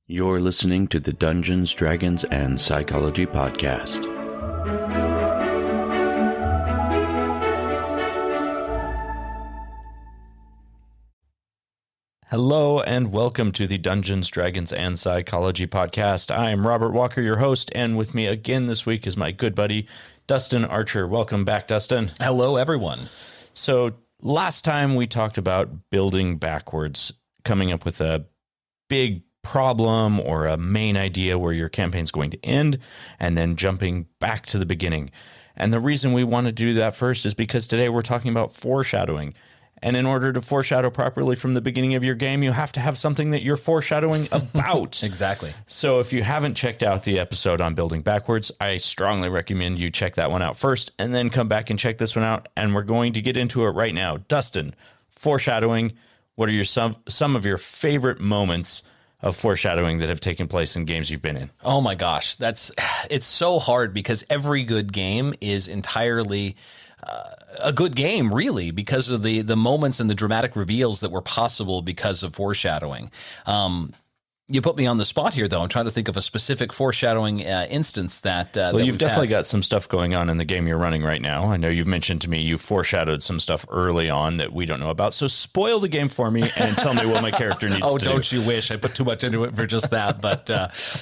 You're listening to the Dungeons, Dragons, and Psychology Podcast. Hello and welcome to the Dungeons, Dragons, and Psychology Podcast. I am Robert Walker, your host, and with me again this week is my good buddy, Dustin Archer. Welcome back, Dustin. Hello, everyone. So last time we talked about building backwards, coming up with a big problem or a main idea where your campaign's going to end, and then jumping back to the beginning. And the reason we want to do that first is because today we're talking about foreshadowing. And in order to foreshadow properly from the beginning of your game, you have to have something that you're foreshadowing about. Exactly. So if you haven't checked out the episode on building backwards, I strongly recommend you check that one out first and then come back and check this one out. And we're going to get into it right now. Dustin, foreshadowing, what are some of your favorite moments of foreshadowing that have taken place in games you've been in? Oh my gosh, it's so hard because every good game is entirely a good game, really, because of the moments and the dramatic reveals that were possible because of foreshadowing. You put me on the spot here, though. I'm trying to think of a specific foreshadowing instance that. Well, you've definitely got some stuff going on in the game you're running right now. I know you've mentioned to me you foreshadowed some stuff early on that we don't know about. So spoil the game for me and tell me what my character needs to do. Oh, don't you wish? I put too much into it for just that. But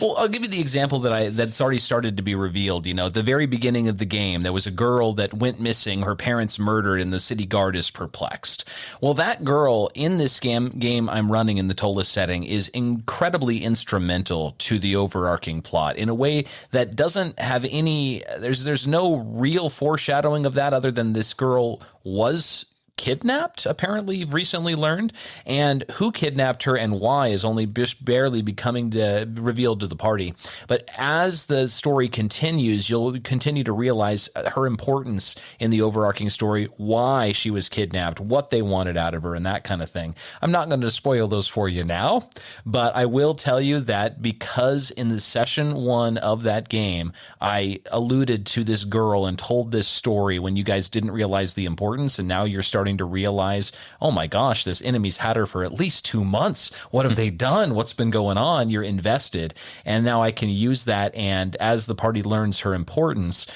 well, I'll give you the example that's already started to be revealed. You know, at the very beginning of the game, there was a girl that went missing. Her parents murdered, and the city guard is perplexed. Well, that girl in this game I'm running in the Tola setting is incredibly instrumental to the overarching plot in a way that doesn't have any, there's no real foreshadowing of that other than this girl was kidnapped, apparently you've recently learned, and who kidnapped her and why is only just barely becoming revealed to the party. But as the story continues, you'll continue to realize her importance in the overarching story, why she was kidnapped, what they wanted out of her, and that kind of thing. I'm not going to spoil those for you now, but I will tell you that because in the session 1 of that game, I alluded to this girl and told this story when you guys didn't realize the importance, and now you're starting to realize, oh my gosh, this enemy's had her for at least 2 months. What have they done? What's been going on? You're invested. And now I can use that. And as the party learns her importance,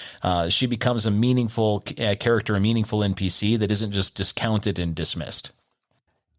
she becomes a meaningful character, a meaningful NPC that isn't just discounted and dismissed.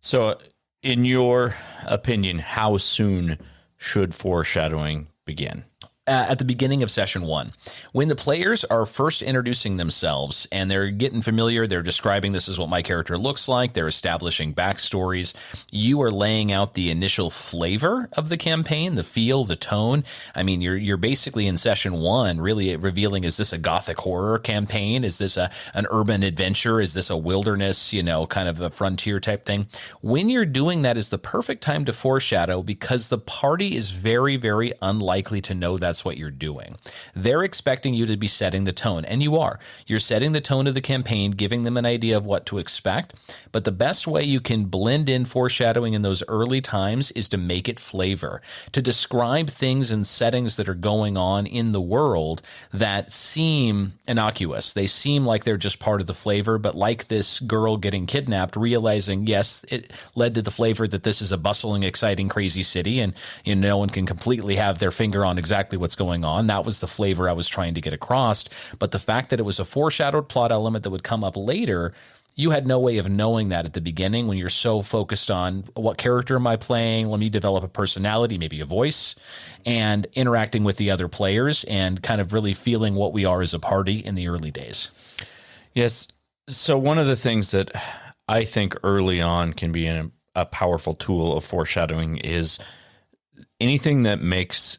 So in your opinion, how soon should foreshadowing begin? At the beginning of session 1, when the players are first introducing themselves and they're getting familiar, they're describing this is what my character looks like, they're establishing backstories, you are laying out the initial flavor of the campaign, the feel, the tone. I mean, you're basically in session 1 really revealing, is this a gothic horror campaign? Is this an urban adventure? Is this a wilderness, kind of a frontier type thing? When you're doing that is the perfect time to foreshadow because the party is very, very unlikely to know that's what you're doing. They're expecting you to be setting the tone, and you are. You're setting the tone of the campaign, giving them an idea of what to expect, but the best way you can blend in foreshadowing in those early times is to make it flavor, to describe things and settings that are going on in the world that seem innocuous. They seem like they're just part of the flavor, but like this girl getting kidnapped, realizing, yes, it led to the flavor that this is a bustling, exciting, crazy city, and no one can completely have their finger on exactly what's going on. That was the flavor I was trying to get across. But the fact that it was a foreshadowed plot element that would come up later, you had no way of knowing that at the beginning when you're so focused on what character am I playing? Let me develop a personality, maybe a voice, and interacting with the other players and kind of really feeling what we are as a party in the early days. Yes. So one of the things that I think early on can be a powerful tool of foreshadowing is anything that makes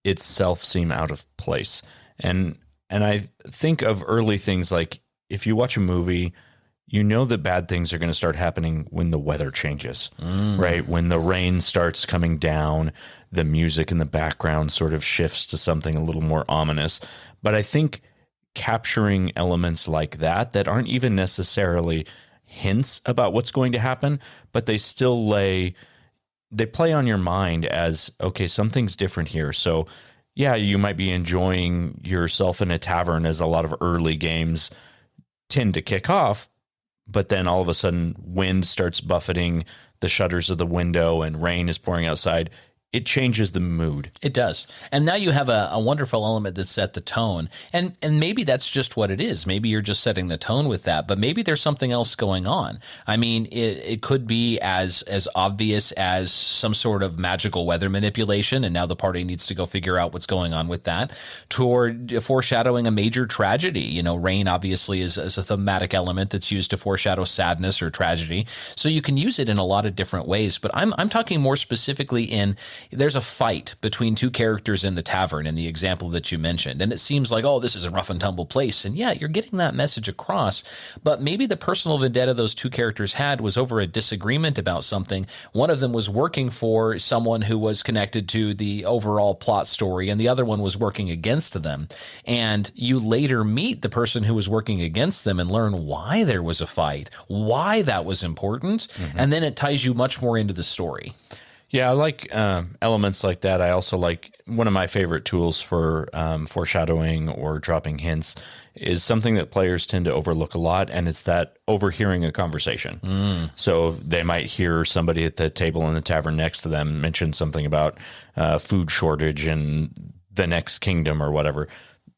itself seem out of place. And I think of early things like if you watch a movie, you know that bad things are going to start happening when the weather changes, right? When the rain starts coming down, the music in the background sort of shifts to something a little more ominous. But I think capturing elements like that aren't even necessarily hints about what's going to happen, but they still they play on your mind as, okay, something's different here. So yeah, you might be enjoying yourself in a tavern as a lot of early games tend to kick off, but then all of a sudden wind starts buffeting the shutters of the window and rain is pouring outside. it changes the mood. It does. And now you have a wonderful element that set the tone. And maybe that's just what it is. Maybe you're just setting the tone with that, but maybe there's something else going on. I mean, it could be as obvious as some sort of magical weather manipulation, and now the party needs to go figure out what's going on with that, toward foreshadowing a major tragedy. You know, rain obviously is a thematic element that's used to foreshadow sadness or tragedy. So you can use it in a lot of different ways, but I'm talking more specifically in there's a fight between two characters in the tavern in the example that you mentioned. And it seems like, oh, this is a rough and tumble place. And yeah, you're getting that message across. But maybe the personal vendetta those two characters had was over a disagreement about something. One of them was working for someone who was connected to the overall plot story, and the other one was working against them. And you later meet the person who was working against them and learn why there was a fight, why that was important. And then it ties you much more into the story. Yeah, I like elements like that. I also like one of my favorite tools for foreshadowing or dropping hints is something that players tend to overlook a lot, and it's that overhearing a conversation. So they might hear somebody at the table in the tavern next to them mention something about food shortage in the next kingdom or whatever.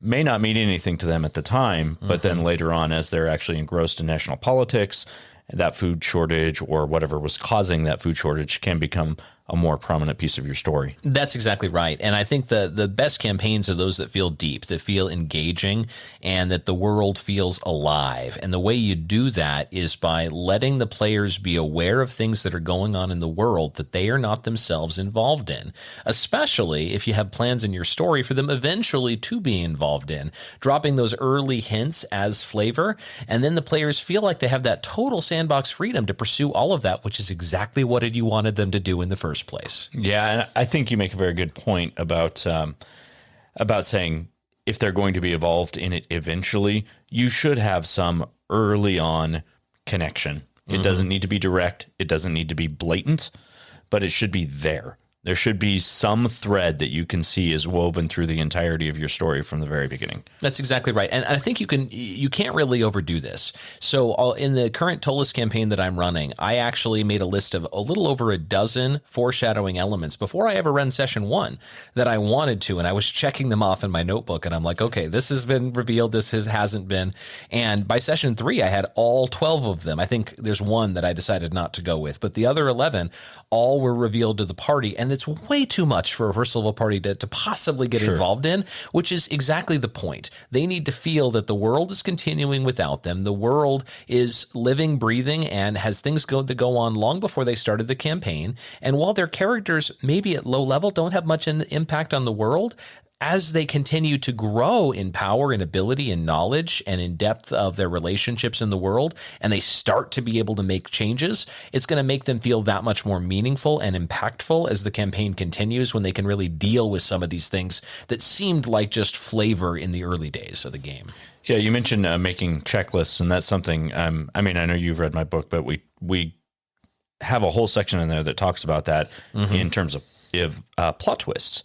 May not mean anything to them at the time, but then later on, as they're actually engrossed in national politics, that food shortage or whatever was causing that food shortage can become a more prominent piece of your story. That's exactly right. And I think the best campaigns are those that feel deep, that feel engaging, and that the world feels alive. And the way you do that is by letting the players be aware of things that are going on in the world that they are not themselves involved in, especially if you have plans in your story for them eventually to be involved in, dropping those early hints as flavor. And then the players feel like they have that total sandbox freedom to pursue all of that, which is exactly what you wanted them to do in the first place. Yeah, and I think you make a very good point about saying if they're going to be involved in it eventually, you should have some early on connection. It doesn't need to be direct. It doesn't need to be blatant, but it should be there. There should be some thread that you can see is woven through the entirety of your story from the very beginning. That's exactly right. And I think you can't really overdo this. So in the current Tolis campaign that I'm running, I actually made a list of a little over a dozen foreshadowing elements before I ever ran session 1 that I wanted to. And I was checking them off in my notebook, and I'm like, okay, this has been revealed. This hasn't been. And by session 3, I had all 12 of them. I think there's one that I decided not to go with, but the other 11 all were revealed to the party. And it's way too much for a first level party to possibly get involved in, which is exactly the point. They need to feel that the world is continuing without them. The world is living, breathing, and has things to go on long before they started the campaign. And while their characters, maybe at low level, don't have much impact on the world, as they continue to grow in power and ability and knowledge and in depth of their relationships in the world, and they start to be able to make changes, it's going to make them feel that much more meaningful and impactful as the campaign continues, when they can really deal with some of these things that seemed like just flavor in the early days of the game. Yeah, you mentioned making checklists, and that's something, I mean, I know you've read my book, but we have a whole section in there that talks about that in terms of plot twists.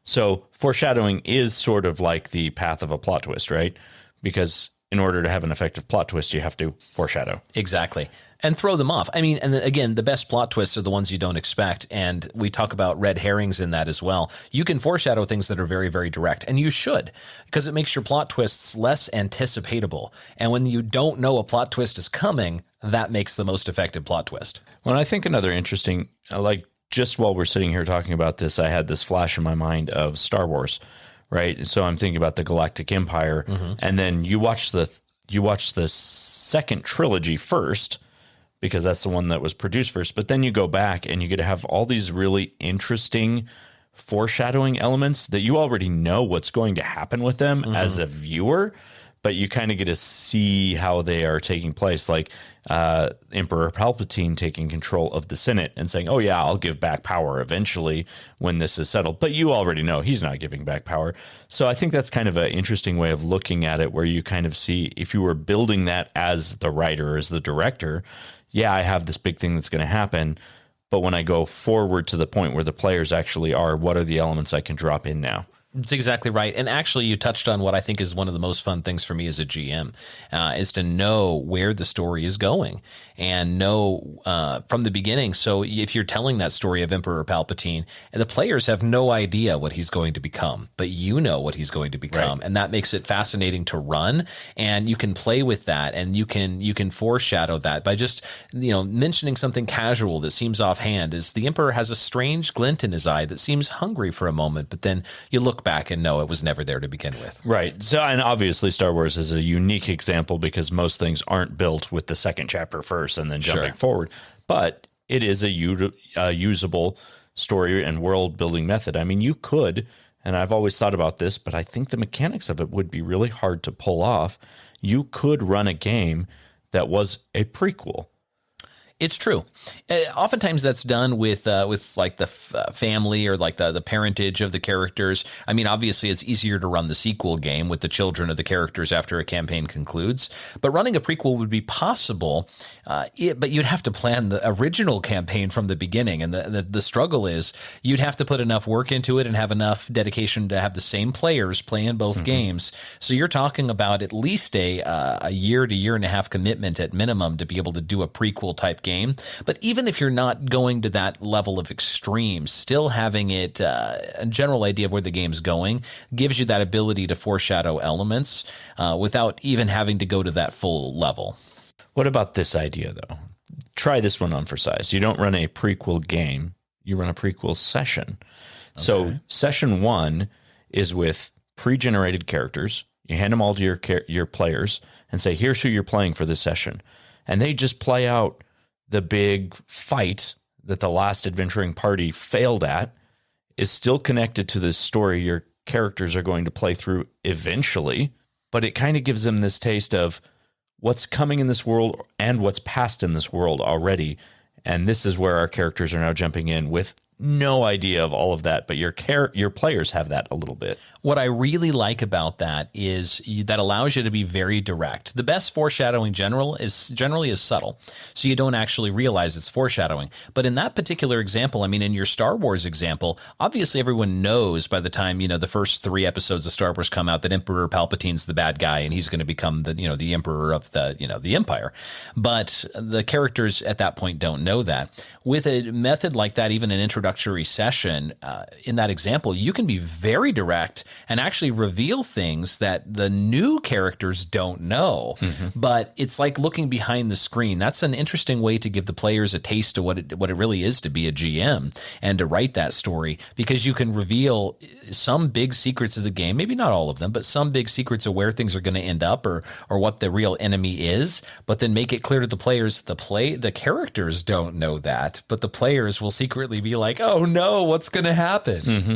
So foreshadowing is sort of like the path of a plot twist, right? Because in order to have an effective plot twist, you have to foreshadow. Exactly. And throw them off. I mean, and again, the best plot twists are the ones you don't expect. And we talk about red herrings in that as well. You can foreshadow things that are very, very direct, and you should, because it makes your plot twists less anticipatable. And when you don't know a plot twist is coming, that makes the most effective plot twist. Well, I think another interesting, just while we're sitting here talking about this, I had this flash in my mind of Star Wars, right? So I'm thinking about the Galactic Empire, and then you watch the second trilogy first, because that's the one that was produced first. But then you go back and you get to have all these really interesting foreshadowing elements that you already know what's going to happen with them as a viewer, but you kind of get to see how they are taking place, like Emperor Palpatine taking control of the Senate and saying, oh yeah, I'll give back power eventually when this is settled. But you already know he's not giving back power. So I think that's kind of an interesting way of looking at it, where you kind of see, if you were building that as the writer, as the director, yeah, I have this big thing that's going to happen. But when I go forward to the point where the players actually are, what are the elements I can drop in now? That's exactly right. And actually, you touched on what I think is one of the most fun things for me as a GM, is to know where the story is going and know from the beginning. So if you're telling that story of Emperor Palpatine, and the players have no idea what he's going to become, but you know what he's going to become, Right. and that makes it fascinating to run. And you can play with that, and you can foreshadow that by just mentioning something casual that seems offhand. Is the Emperor has a strange glint in his eye that seems hungry for a moment, but then you look back and know it was never there to begin with. Right. So, and obviously Star Wars is a unique example because most things aren't built with the second chapter first and then jumping forward, but it is a usable story and world building method. I mean, you could, and I've always thought about this, but I think the mechanics of it would be really hard to pull off. You could run a game that was a prequel. It's true. Oftentimes that's done with like the family or like the parentage of the characters. I mean, obviously it's easier to run the sequel game with the children of the characters after a campaign concludes. But running a prequel would be possible, but you'd have to plan the original campaign from the beginning. And the struggle is you'd have to put enough work into it and have enough dedication to have the same players play in both games. So you're talking about at least a year to year and a half commitment at minimum to be able to do a prequel type game. But even if you're not going to that level of extreme, still having it a general idea of where the game's going gives you that ability to foreshadow elements without even having to go to that full level. What about this idea, though? Try this one on for size. You don't run a prequel game, you run a prequel session. Okay. So session 1 is with pre-generated characters. You hand them all to your players and say, here's who you're playing for this session. And they just play out the big fight that the last adventuring party failed at is still connected to the story your characters are going to play through eventually, but it kind of gives them this taste of what's coming in this world and what's past in this world already. And this is where our characters are now jumping in with no idea of all of that, but your players have that a little bit. What I really like about that is that allows you to be very direct. The best foreshadowing generally is subtle, so you don't actually realize it's foreshadowing. But in that particular example, I mean, in your Star Wars example, obviously everyone knows by the time the first 3 episodes of Star Wars come out that Emperor Palpatine's the bad guy and he's going to become the emperor of the Empire. But the characters at that point don't know that. With a method like that, even an introductory session, in that example, you can be very direct and actually reveal things that the new characters don't know. Mm-hmm. But it's like looking behind the screen. That's an interesting way to give the players a taste of what it really is to be a GM and to write that story, because you can reveal some big secrets of the game, maybe not all of them, but some big secrets of where things are going to end up or what the real enemy is, but then make it clear to the players the characters don't know that, but the players will secretly be like, oh no, what's going to happen? Mm-hmm.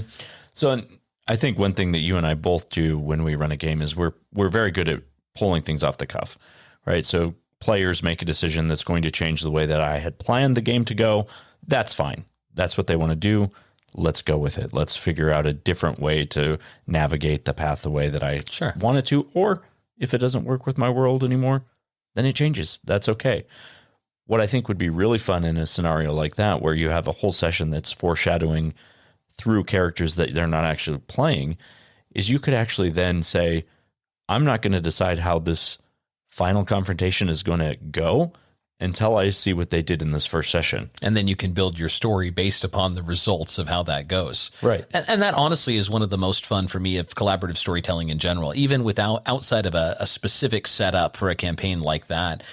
So I think one thing that you and I both do when we run a game is we're very good at pulling things off the cuff, right? So players make a decision that's going to change the way that I had planned the game to go. That's fine. That's what they want to do. Let's go with it. Let's figure out a different way to navigate the path the way that I wanted to. Or if it doesn't work with my world anymore, then it changes. That's okay. What I think would be really fun in a scenario like that, where you have a whole session that's foreshadowing through characters that they're not actually playing, is you could actually then say, I'm not going to decide how this final confrontation is going to go until I see what they did in this first session. And then you can build your story based upon the results of how that goes. Right. And that honestly is one of the most fun for me of collaborative storytelling in general, even outside of a specific setup for a campaign like that.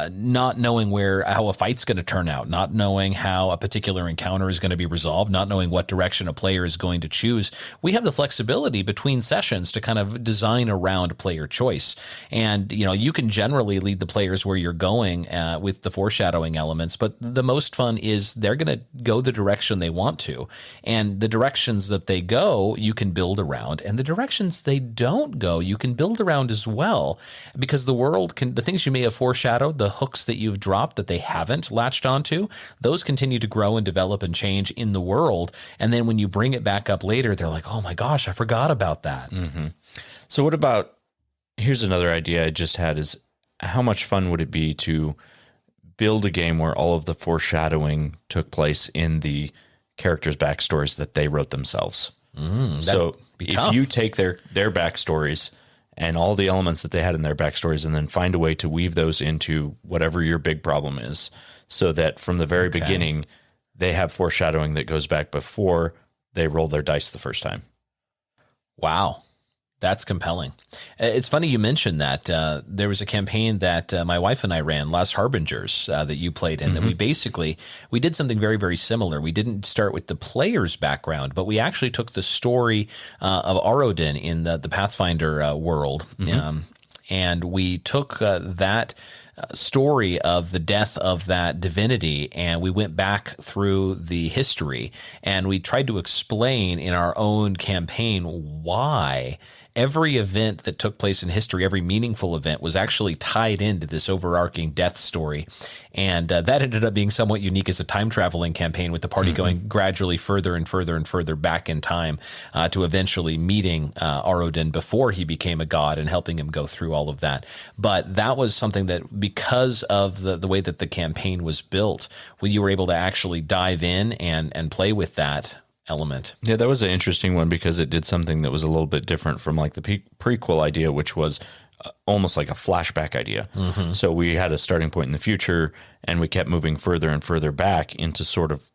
Not knowing how a fight's going to turn out, not knowing how a particular encounter is going to be resolved, not knowing what direction a player is going to choose. We have the flexibility between sessions to kind of design around player choice. And, you can generally lead the players where you're going with the foreshadowing elements, but the most fun is they're going to go the direction they want to. And the directions that they go, you can build around. And the directions they don't go, you can build around as well. Because the things you may have foreshadowed, the hooks that you've dropped that they haven't latched onto, those continue to grow and develop and change in the world. And then when you bring it back up later, they're like, oh my gosh, I forgot about that. Mm-hmm. So what about, here's another idea I just had, is how much fun would it be to build a game where all of the foreshadowing took place in the characters' backstories that they wrote themselves? So be if tough. you take their backstories and all the elements that they had in their backstories and then find a way to weave those into whatever your big problem is, so that from the very beginning, they have foreshadowing that goes back before they roll their dice the first time. Wow. That's compelling. It's funny you mentioned that. There was a campaign that my wife and I ran, Last Harbingers, that you played in, that we did something very, very similar. We didn't start with the player's background, but we actually took the story of Arodin in the Pathfinder world, and we took that story of the death of that divinity, and we went back through the history, and we tried to explain in our own campaign why every event that took place in history, every meaningful event, was actually tied into this overarching death story. And that ended up being somewhat unique as a time traveling campaign, with the party going gradually further and further and further back in time to eventually meeting Arodin before he became a god and helping him go through all of that. But that was something that, because of the way that the campaign was built, when you were able to actually dive in and play with that element. Yeah, that was an interesting one because it did something that was a little bit different from like the prequel idea, which was almost like a flashback idea. So we had a starting point in the future, and we kept moving further and further back into sort of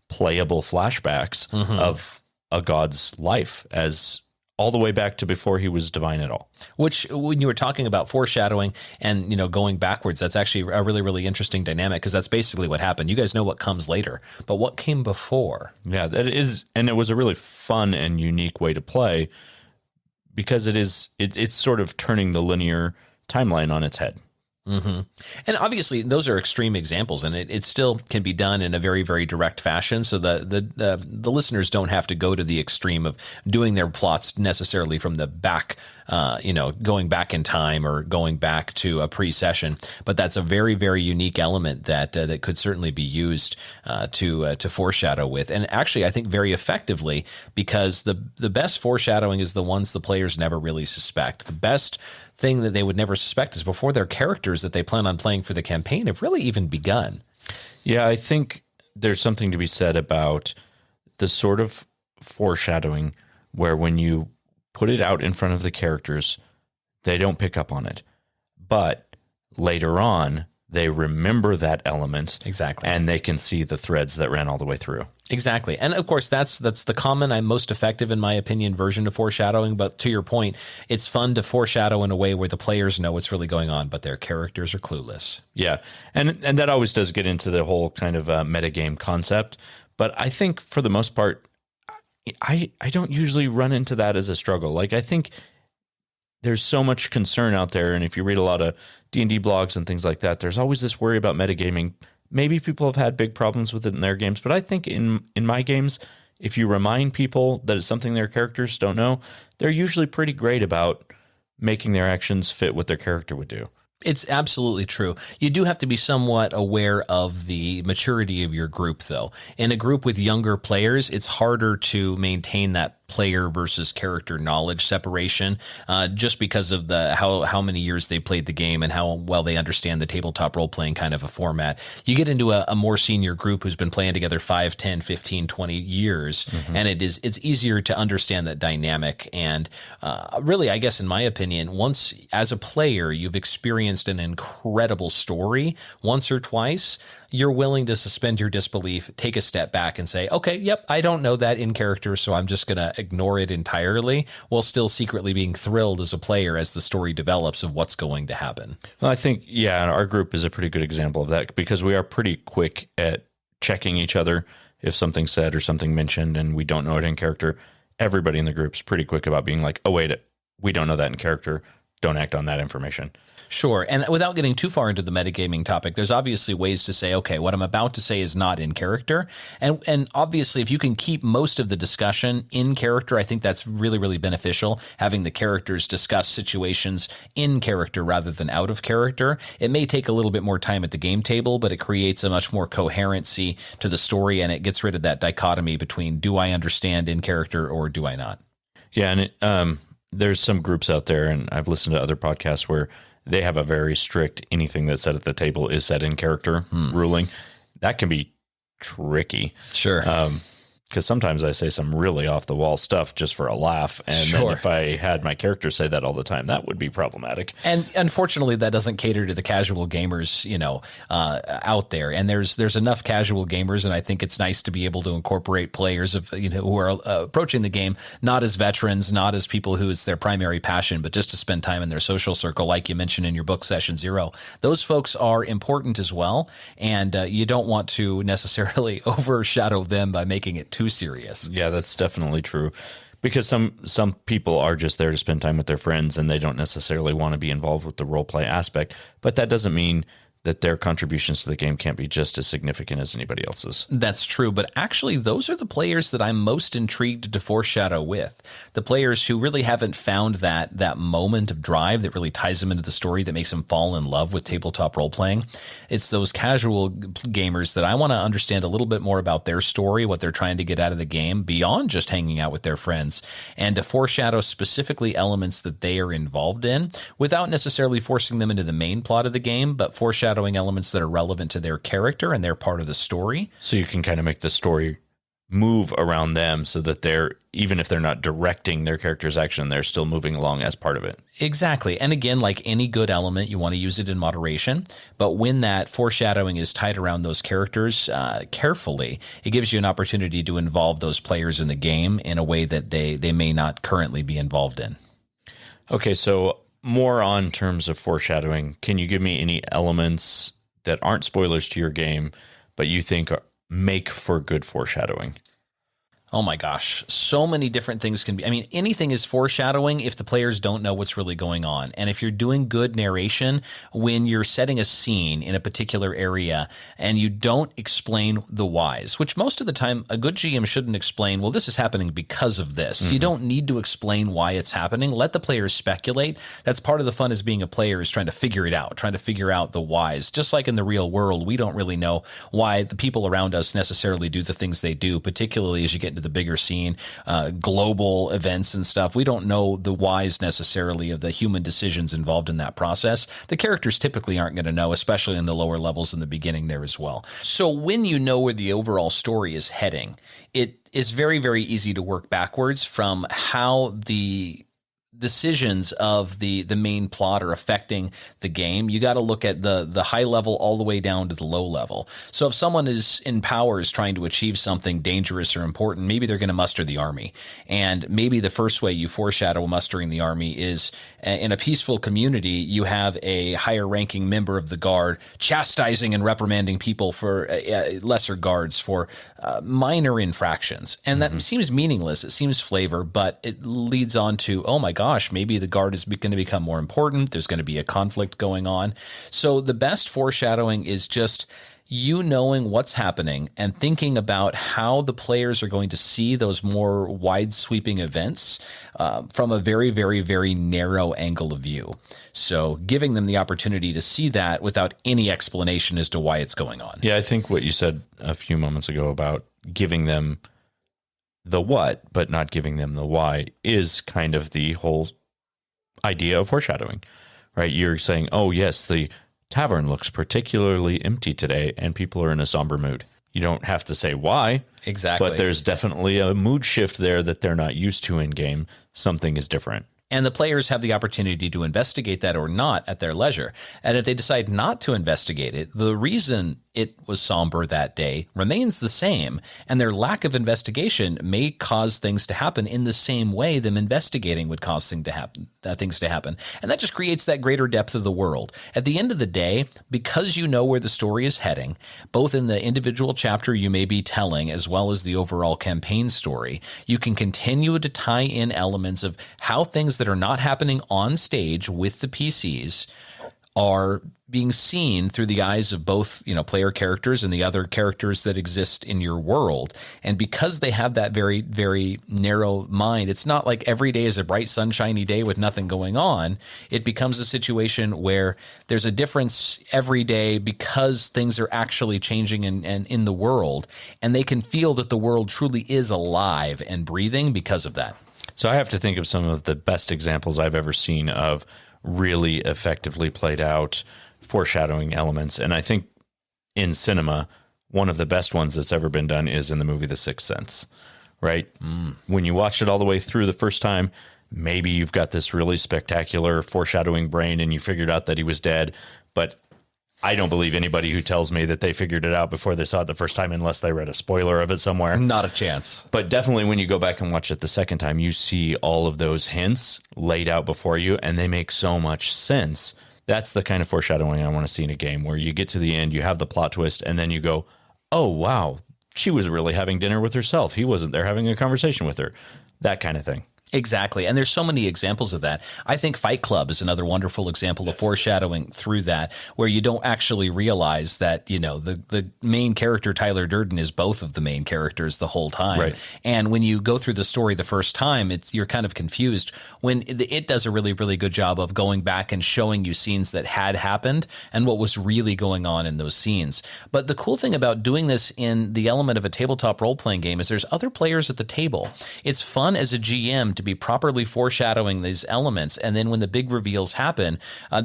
playable flashbacks of a god's life, as all the way back to before he was divine at all. Which, when you were talking about foreshadowing and, going backwards, that's actually a really, really interesting dynamic, because that's basically what happened. You guys know what comes later, but what came before? Yeah, that is, and it was a really fun and unique way to play, because it's sort of turning the linear timeline on its head. And obviously, those are extreme examples, and it still can be done in a very, very direct fashion. So the listeners don't have to go to the extreme of doing their plots necessarily from the back, going back in time or going back to a pre-session. But that's a very, very unique element that could certainly be used to foreshadow with, and actually, I think very effectively, because the best foreshadowing is the ones the players never really suspect. The best thing that they would never suspect is before their characters that they plan on playing for the campaign have really even begun. Yeah, I think there's something to be said about the sort of foreshadowing where when you put it out in front of the characters, they don't pick up on it. But later on, they remember that element. Exactly. And they can see the threads that ran all the way through. Exactly. And of course, that's the common and most effective, in my opinion, version of foreshadowing. But to your point, it's fun to foreshadow in a way where the players know what's really going on, but their characters are clueless. Yeah. And that always does get into the whole kind of metagame concept. But I think for the most part, I don't usually run into that as a struggle. Like, I think there's so much concern out there. And if you read a lot of D&D blogs and things like that, there's always this worry about metagaming. Maybe people have had big problems with it in their games, but I think in my games, if you remind people that it's something their characters don't know, they're usually pretty great about making their actions fit what their character would do. It's absolutely true. You do have to be somewhat aware of the maturity of your group, though. In a group with younger players, it's harder to maintain that player versus character knowledge separation, just because of how many years they played the game and how well they understand the tabletop role-playing kind of a format. You get into a more senior group who's been playing together 5, 10, 15, 20 years, and it's easier to understand that dynamic. And really, I guess, in my opinion, once as a player, you've experienced an incredible story once or twice, you're willing to suspend your disbelief, take a step back and say, okay, yep, I don't know that in character, so I'm just going to ignore it entirely, while still secretly being thrilled as a player as the story develops of what's going to happen. Well, I think, our group is a pretty good example of that, because we are pretty quick at checking each other if something's said or something mentioned and we don't know it in character. Everybody in the group's pretty quick about being like, oh, wait, we don't know that in character. Don't act on that information. Sure. And without getting too far into the metagaming topic, there's obviously ways to say, okay, what I'm about to say is not in character. And obviously, if you can keep most of the discussion in character, I think that's really, really beneficial. Having the characters discuss situations in character rather than out of character. It may take a little bit more time at the game table, but it creates a much more coherency to the story, and it gets rid of that dichotomy between do I understand in character or do I not? Yeah. And there's some groups out there, and I've listened to other podcasts where they have a very strict anything that's said at the table is said in character ruling. That can be tricky. Sure. Because sometimes I say some really off the wall stuff just for a laugh. And then if I had my character say that all the time, that would be problematic. And unfortunately, that doesn't cater to the casual gamers, out there. And there's enough casual gamers, and I think it's nice to be able to incorporate players of who are approaching the game not as veterans, not as people who it's their primary passion, but just to spend time in their social circle, like you mentioned in your book Session Zero. Those folks are important as well, and you don't want to necessarily overshadow them by making it too serious. Yeah, that's definitely true. Because some people are just there to spend time with their friends and they don't necessarily want to be involved with the role play aspect. But that doesn't mean that their contributions to the game can't be just as significant as anybody else's. That's true, but actually those are the players that I'm most intrigued to foreshadow with. The players who really haven't found that moment of drive that really ties them into the story, that makes them fall in love with tabletop role-playing. It's those casual gamers that I want to understand a little bit more about their story, what they're trying to get out of the game, beyond just hanging out with their friends, and to foreshadow specifically elements that they are involved in without necessarily forcing them into the main plot of the game, but foreshadowing elements that are relevant to their character and their part of the story. So you can kind of make the story move around them so that they're, even if they're not directing their character's action, they're still moving along as part of it. Exactly. And again, like any good element, you want to use it in moderation. But when that foreshadowing is tied around those characters carefully, it gives you an opportunity to involve those players in the game in a way that they may not currently be involved in. Okay, so more on terms of foreshadowing, can you give me any elements that aren't spoilers to your game, but you think make for good foreshadowing? Oh my gosh, so many different things can be. I mean, anything is foreshadowing if the players don't know what's really going on. And if you're doing good narration, when you're setting a scene in a particular area and you don't explain the whys, which most of the time a good GM shouldn't explain, well, this is happening because of this. Mm-hmm. You don't need to explain why it's happening. Let the players speculate. That's part of the fun as being a player, is trying to figure it out, trying to figure out the whys. Just like in the real world, we don't really know why the people around us necessarily do the things they do, particularly as you get into the bigger scene, global events and stuff. We don't know the whys necessarily of the human decisions involved in that process. The characters typically aren't going to know, especially in the lower levels in the beginning there as well. So when you know where the overall story is heading, it is very, very easy to work backwards from how the decisions of the main plot are affecting the game. You got to look at the high level all the way down to the low level. So if someone is in power, is trying to achieve something dangerous or important, maybe they're going to muster the army. And maybe the first way you foreshadow mustering the army is in a peaceful community, you have a higher ranking member of the guard chastising and reprimanding people for lesser guards for minor infractions. And that seems meaningless. It seems flavor, but it leads on to, oh my gosh, maybe the guard is going to become more important. There's going to be a conflict going on. So the best foreshadowing is just you knowing what's happening and thinking about how the players are going to see those more wide sweeping events from a very, very, very narrow angle of view. So giving them the opportunity to see that without any explanation as to why it's going on. Yeah, I think what you said a few moments ago about giving them the what, but not giving them the why, is kind of the whole idea of foreshadowing, right? You're saying, oh, yes, the tavern looks particularly empty today and people are in a somber mood. You don't have to say why. Exactly. But there's definitely a mood shift there that they're not used to in game. Something is different. And the players have the opportunity to investigate that or not at their leisure. And if they decide not to investigate it, the reason it was somber that day remains the same. And their lack of investigation may cause things to happen in the same way them investigating would cause things to happen. And that just creates that greater depth of the world. At the end of the day, because you know where the story is heading, both in the individual chapter you may be telling as well as the overall campaign story, you can continue to tie in elements of how things that are not happening on stage with the PCs are being seen through the eyes of both, player characters and the other characters that exist in your world. And because they have that very, very narrow mind, it's not like every day is a bright, sunshiny day with nothing going on. It becomes a situation where there's a difference every day because things are actually changing in the world. And they can feel that the world truly is alive and breathing because of that. So I have to think of some of the best examples I've ever seen of really effectively played out foreshadowing elements. And I think in cinema, one of the best ones that's ever been done is in the movie The Sixth Sense, right? When you watch it all the way through the first time, maybe you've got this really spectacular foreshadowing brain and you figured out that he was dead, but I don't believe anybody who tells me that they figured it out before they saw it the first time unless they read a spoiler of it somewhere. Not a chance. But definitely when you go back and watch it the second time, you see all of those hints laid out before you, and they make so much sense. That's the kind of foreshadowing I want to see in a game, where you get to the end, you have the plot twist, and then you go, oh, wow, she was really having dinner with herself. He wasn't there having a conversation with her. That kind of thing. Exactly. And there's so many examples of that. I think Fight Club is another wonderful example of foreshadowing through that, where you don't actually realize that, you know, the main character, Tyler Durden, is both of the main characters the whole time. Right. And when you go through the story the first time, you're kind of confused. When it does a really, really good job of going back and showing you scenes that had happened and what was really going on in those scenes. But the cool thing about doing this in the element of a tabletop role-playing game is there's other players at the table. It's fun as a GM to be properly foreshadowing these elements, and then when the big reveals happen,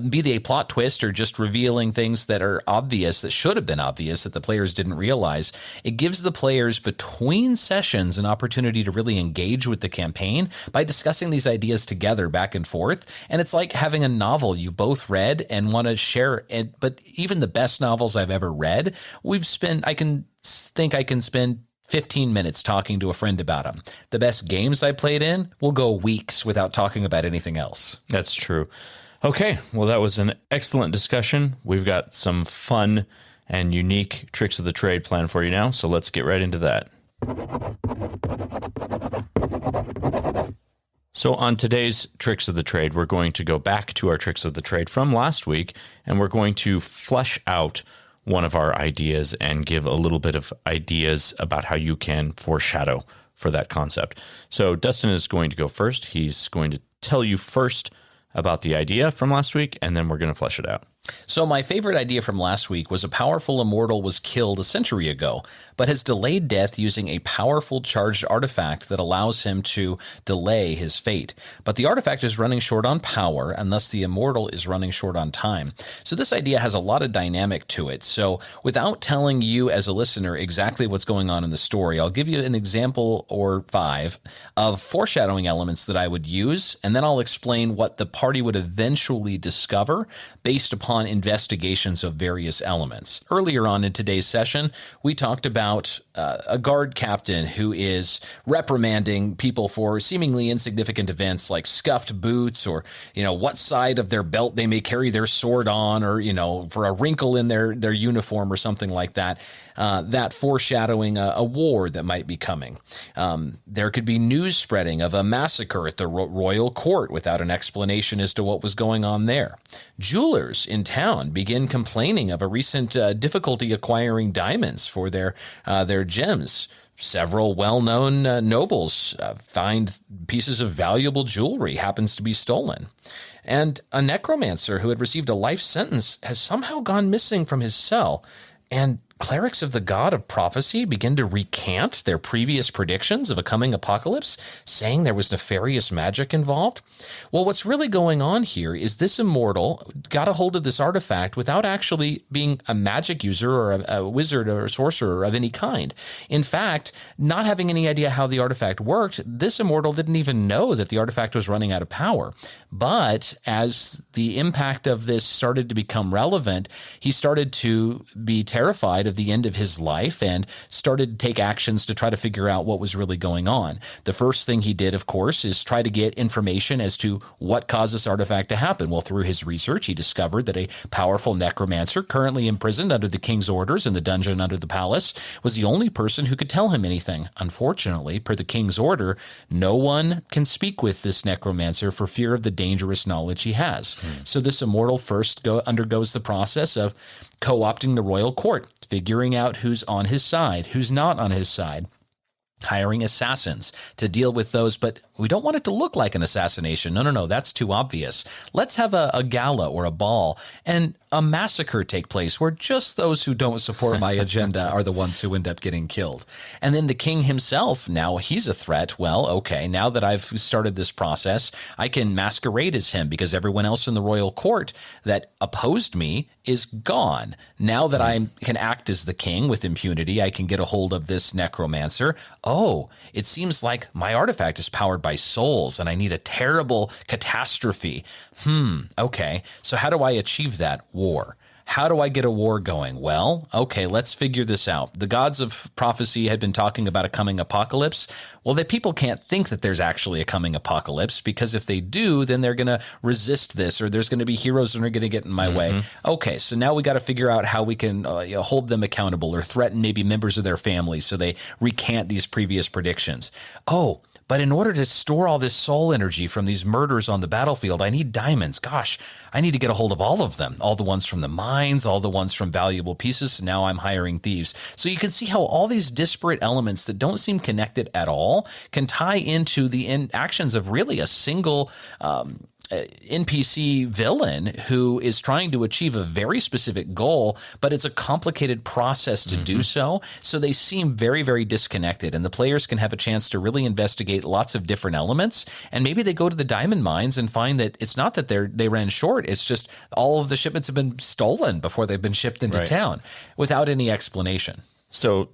be they a plot twist or just revealing things that are obvious, that should have been obvious, that the players didn't realize, it gives the players between sessions an opportunity to really engage with the campaign by discussing these ideas together back and forth. And it's like having a novel you both read and want to share it. But even the best novels I've ever read, I can spend 15 minutes talking to a friend about them. The best games I played in will go weeks without talking about anything else. That's true. Okay, well, that was an excellent discussion. We've got some fun and unique tricks of the trade planned for you now, so let's get right into that. So on today's Tricks of the Trade, we're going to go back to our Tricks of the Trade from last week, and we're going to flesh out one of our ideas and give a little bit of ideas about how you can foreshadow for that concept. So Dustin is going to go first. He's going to tell you first about the idea from last week, and then we're going to flesh it out. So my favorite idea from last week was a powerful immortal was killed a century ago, but has delayed death using a powerful charged artifact that allows him to delay his fate. But the artifact is running short on power, and thus the immortal is running short on time. So this idea has a lot of dynamic to it. So without telling you as a listener exactly what's going on in the story, I'll give you an example or 5 of foreshadowing elements that I would use, and then I'll explain what the party would eventually discover based upon investigations of various elements. Earlier on in today's session, we talked about a guard captain who is reprimanding people for seemingly insignificant events like scuffed boots, or, you know, what side of their belt they may carry their sword on, or, you know, for a wrinkle in their uniform or something like that. That foreshadowing a war that might be coming. There could be news spreading of a massacre at the royal court without an explanation as to what was going on there. Jewelers in town begin complaining of a recent difficulty acquiring diamonds for their gems. Several well-known nobles find pieces of valuable jewelry happens to be stolen. And a necromancer who had received a life sentence has somehow gone missing from his cell. And clerics of the god of prophecy begin to recant their previous predictions of a coming apocalypse, saying there was nefarious magic involved. Well, what's really going on here is this immortal got a hold of this artifact without actually being a magic user or a wizard or a sorcerer of any kind. In fact, not having any idea how the artifact worked, this immortal didn't even know that the artifact was running out of power. But as the impact of this started to become relevant, he started to be terrified of the end of his life and started to take actions to try to figure out what was really going on. The first thing he did, of course, is try to get information as to what caused this artifact to happen. Well, through his research, he discovered that a powerful necromancer currently imprisoned under the king's orders in the dungeon under the palace was the only person who could tell him anything. Unfortunately, per the king's order, no one can speak with this necromancer for fear of the dangerous knowledge he has. So this immortal first undergoes the process of co-opting the royal court, figuring out who's on his side, who's not on his side. hiring assassins to deal with those, but we don't want it to look like an assassination. No, that's too obvious. Let's have a gala or a ball and a massacre take place where just those who don't support my agenda are the ones who end up getting killed. And then the king himself, now he's a threat. Well, okay, now that I've started this process, I can masquerade as him because everyone else in the royal court that opposed me is gone. Now that I can act as the king with impunity, I can get a hold of this necromancer. Oh, it seems like my artifact is powered by souls and I need a terrible catastrophe. Okay. So how do I achieve that? War. How do I get a war going? Well, okay, let's figure this out. The gods of prophecy had been talking about a coming apocalypse. Well, the people can't think that there's actually a coming apocalypse because if they do, then they're going to resist this or there's going to be heroes that are going to get in my way. Okay, so now we got to figure out how we can hold them accountable or threaten maybe members of their family so they recant these previous predictions. Oh, but in order to store all this soul energy from these murders on the battlefield, I need diamonds. Gosh, I need to get a hold of all of them, all the ones from the mines, all the ones from valuable pieces. Now I'm hiring thieves. So you can see how all these disparate elements that don't seem connected at all can tie into the actions of really a single NPC villain who is trying to achieve a very specific goal, but it's a complicated process to do so. So they seem very, very disconnected, and the players can have a chance to really investigate lots of different elements. And maybe they go to the diamond mines and find that it's not that they ran short. It's just all of the shipments have been stolen before they've been shipped into town without any explanation. So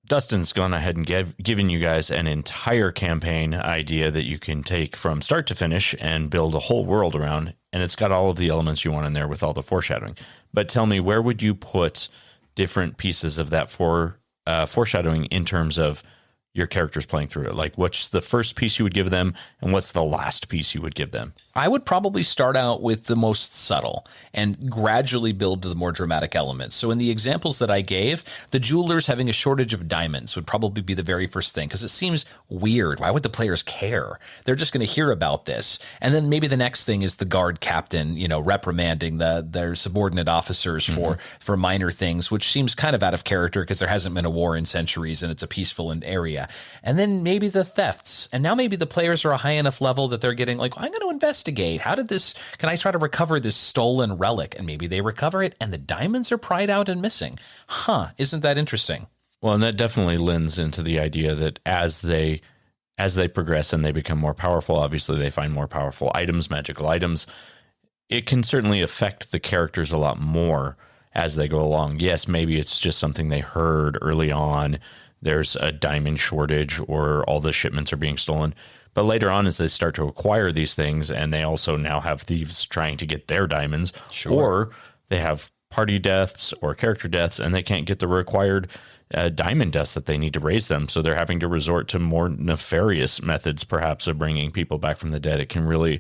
Dustin's gone ahead and given you guys an entire campaign idea that you can take from start to finish and build a whole world around. And it's got all of the elements you want in there with all the foreshadowing. But tell me, where would you put different pieces of that foreshadowing in terms of your characters playing through it? Like, what's the first piece you would give them and what's the last piece you would give them? I would probably start out with the most subtle and gradually build to the more dramatic elements. So in the examples that I gave, the jewelers having a shortage of diamonds would probably be the very first thing because it seems weird. Why would the players care? They're just going to hear about this. And then maybe the next thing is the guard captain, reprimanding their subordinate officers for minor things, which seems kind of out of character because there hasn't been a war in centuries and it's a peaceful area. And then maybe the thefts. And now maybe the players are a high enough level that they're getting like, I'm going to investigate. Can I try to recover this stolen relic? And maybe they recover it and the diamonds are pried out and missing. Isn't that interesting? Well, and that definitely lends into the idea that as they progress and they become more powerful, obviously they find more powerful items, magical items. It can certainly affect the characters a lot more as they go along. Yes, maybe it's just something they heard early on. There's a diamond shortage or all the shipments are being stolen. But later on, as they start to acquire these things, and they also now have thieves trying to get their diamonds, or they have party deaths or character deaths, and they can't get the required diamond dust that they need to raise them. So they're having to resort to more nefarious methods, perhaps, of bringing people back from the dead. It can really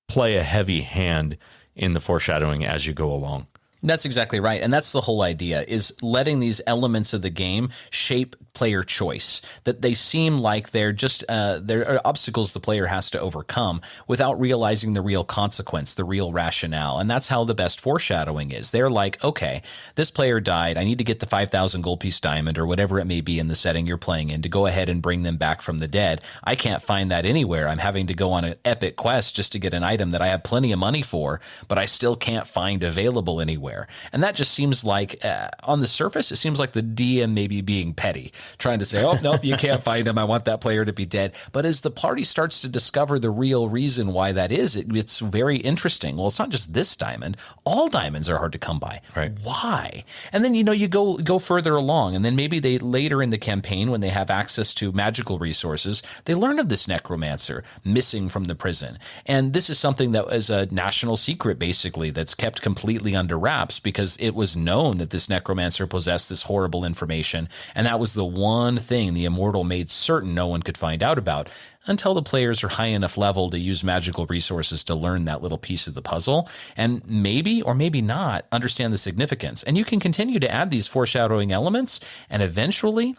play a heavy hand in the foreshadowing as you go along. That's exactly right. And that's the whole idea, is letting these elements of the game shape player choice, that they seem like they're just they're obstacles the player has to overcome without realizing the real consequence, the real rationale. And that's how the best foreshadowing is. They're like, okay, this player died. I need to get the 5,000 gold piece diamond or whatever it may be in the setting you're playing in to go ahead and bring them back from the dead. I can't find that anywhere. I'm having to go on an epic quest just to get an item that I have plenty of money for, but I still can't find available anywhere. And that just seems like, on the surface, it seems like the DM maybe being petty, trying to say, oh, nope, you can't find him. I want that player to be dead. But as the party starts to discover the real reason why that is, it's very interesting. Well, it's not just this diamond. All diamonds are hard to come by. Right. Why? And then, you go further along, and then maybe they later in the campaign, when they have access to magical resources, they learn of this necromancer missing from the prison. And this is something that is a national secret, basically, that's kept completely under wraps because it was known that this necromancer possessed this horrible information. And that was the one thing the immortal made certain no one could find out about until the players are high enough level to use magical resources to learn that little piece of the puzzle and maybe or maybe not understand the significance. And you can continue to add these foreshadowing elements and eventually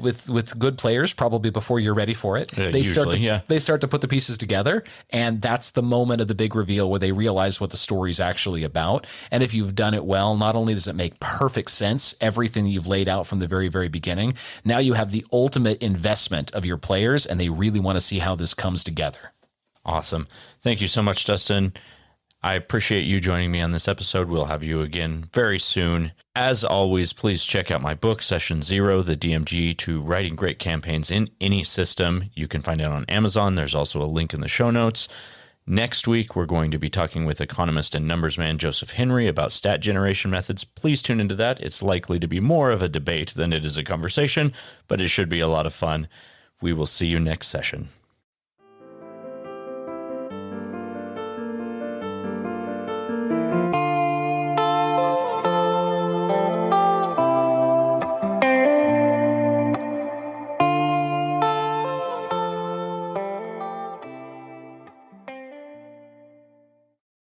with good players, probably before you're ready for it. They start to put the pieces together, and that's the moment of the big reveal where they realize what the story's actually about. And if you've done it well, not only does it make perfect sense, everything you've laid out from the very, very beginning, now you have the ultimate investment of your players, and they really want to see how this comes together. Awesome. Thank you so much, Dustin. I appreciate you joining me on this episode. We'll have you again very soon. As always, please check out my book, Session Zero, The DMG to Writing Great Campaigns in Any System. You can find it on Amazon. There's also a link in the show notes. Next week, we're going to be talking with economist and numbers man Joseph Henry about stat generation methods. Please tune into that. It's likely to be more of a debate than it is a conversation, but it should be a lot of fun. We will see you next session.